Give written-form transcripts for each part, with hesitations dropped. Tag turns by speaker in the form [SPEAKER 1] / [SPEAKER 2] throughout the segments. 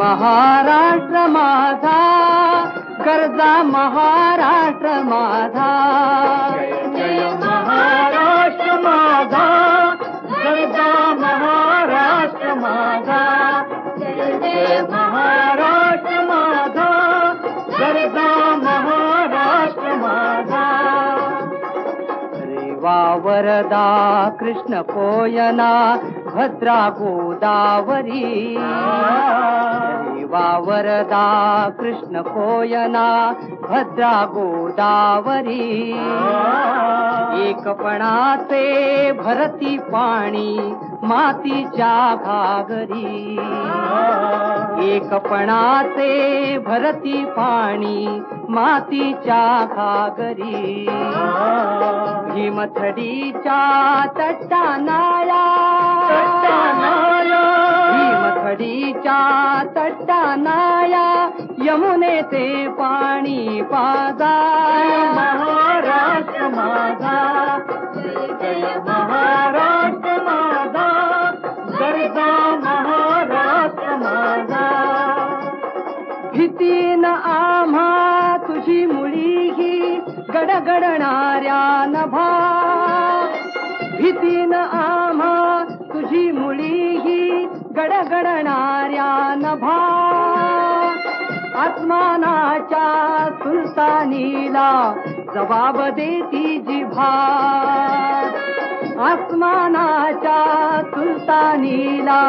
[SPEAKER 1] महाराष्ट्र माझा, गरजा महाराष्ट्र माझा.
[SPEAKER 2] जय महाराष्ट्र माझा, गरजा महाराष्ट्र माझा. जय महाराष्ट्र माझा, गरजा महाराष्ट्र माझा.
[SPEAKER 1] रेवा वरदा कृष्ण कोयना भद्रा गोदावरी. रेवा वरदा कृष्ण कोयना भद्रा गोदावरी. एकपणाचे भरती पाणी मातीच्या घागरी. एकपणाचे भरती पाणी मातीच्या घागरी. भीमथडीच्या तट्टानाया, भीमथडीच्या तट्टानाया यमुनेचे पाणी पाजा.
[SPEAKER 2] महाराष्ट्र माझा, जय महाराष्ट्र माझा, गरजा महाराष्ट्र माझा.
[SPEAKER 1] भीतीन आम्हा तुझी मुळी ही गडगडणाऱ्या नभा. भीतीन आम्हा तुझी मुळी ही गडगडणाऱ्या नभा. आसमानाच्या सुलतानीला जबाब देती जिभा. आसमानाच्या सुलतानीला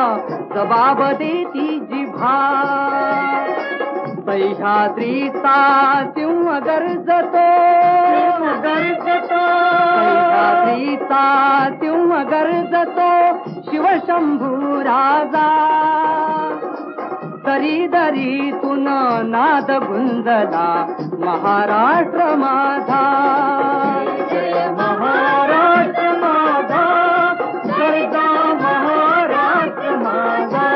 [SPEAKER 1] जबाब देती जिभा. सह्याद्रीचा सिंह गरजतो, सह्याद्रीचा सिंह गरजतो शिवशंभू राजा. दरी दरीतून नाद गुंजला महाराष्ट्र माझा.
[SPEAKER 2] जय महाराष्ट्र माझा, गरजा महाराष्ट्र माझा.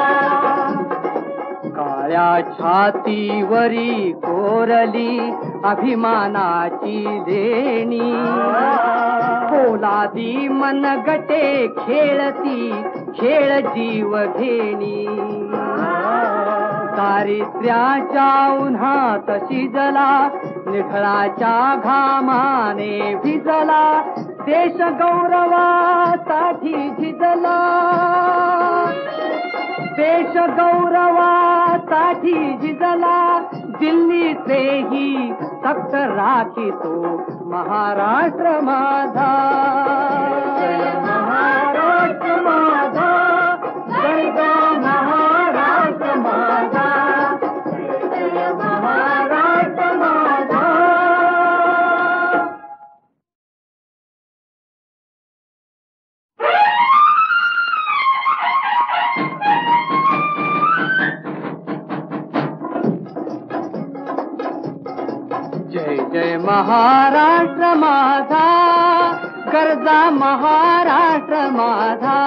[SPEAKER 1] काळ्या छातीवरी कोरली अभिमानाची लेणी. पोलादी मनगटे खेळती खेळ जीव घेणी. दारिद्र्याच्या उन्हात शिजला, निखळाच्या घामाने भिजला. देश गौरवासाठी झिजला, देश गौरवासाठी झिजला. दिल्लीचेही तख्त राखितो महाराष्ट्र माझा.
[SPEAKER 2] जय महाराष्ट्र माझा, गरजा महाराष्ट्र माझा. जय महाराष्ट्र माझा.
[SPEAKER 1] जय जय महाराष्ट्र माझा, गरजा महाराष्ट्र माझा.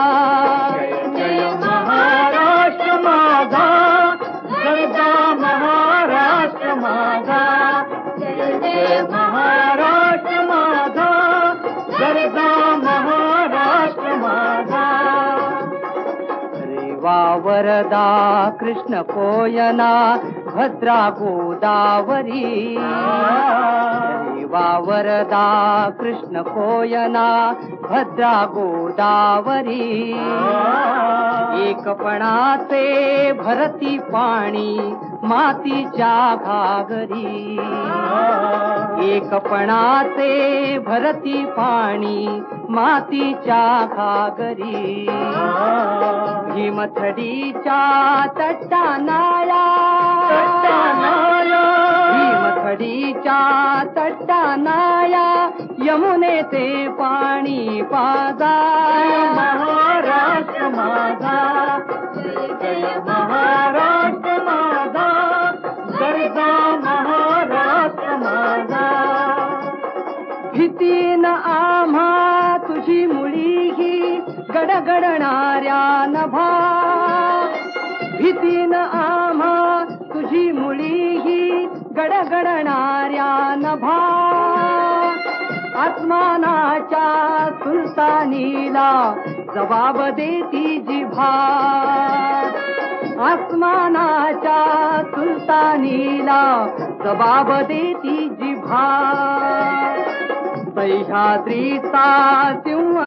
[SPEAKER 2] जय महाराष्ट्र माझा, गरजा महाराष्ट्र माझा. जय महाराष्ट्र माझा, गरजा महाराष्ट्र माझा.
[SPEAKER 1] रेवा वरदा कृष्ण कोयना भद्रा गोदावरी. रेवा वरदा कृष्ण कोयना भद्रा गोदावरी. एकपणाचे भरती पाणी मातीच्या घागरी. एकपणाचे भरती पाणी मातीच्या घागरी. भीमथडीच्या तट्टानाया, भीमथडीच्या तट्टानाया यमुनेचे पाणी पाजा.
[SPEAKER 2] महाराष्ट्र माझा, जय महाराष्ट्र माझा, गरजा महाराष्ट्र माझा.
[SPEAKER 1] भीतीन आम्हा तुझी मुळी ही गडगडणाऱ्या नभा. भीतीन आम्हा तुझी मुळी ही गडगडणाऱ्या नभा. आसमानाच्या सुलतानीला जबाब देती जिभा. आसमानाच्या सुलतानीला जबाब देती जिभा सह्याद्रीचा सिंह